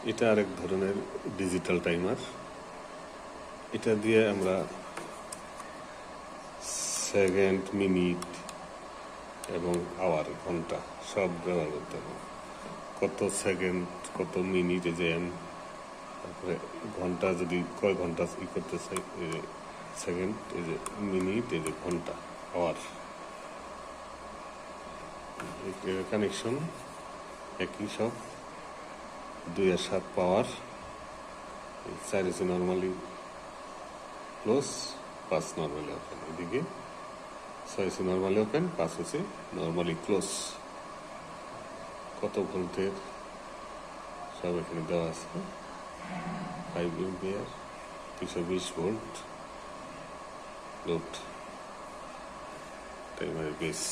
এটা আরেক ধরনের ডিজিটাল টাইমার। এটা দিয়ে আমরা সেকেন্ড, মিনিট এবং আওয়ার, ঘন্টা সব ব্যবহার করতে হবে। কত সেকেন্ড, কত মিনিট, এই যে তারপরে ঘন্টা, যদি কয় ঘন্টা ই করতে চাই, সেকেন্ড, এই যে মিনিট, এই যে ঘন্টা, আওয়ার, কানেকশন একই সব। 2 আর 7 পাওয়ার, 4 হচ্ছে নর্মালি ক্লোজ, 5 নর্মালি ওপেন। এদিকে 6 হচ্ছে নর্মালি ওপেন, 5 হচ্ছে নর্মালি ক্লোজ। কত ভোল্টের সব এখানে দেওয়া আছে। 5 এম্পিয়ার, 220 ভোল্ট লোড টাইমারের বেস।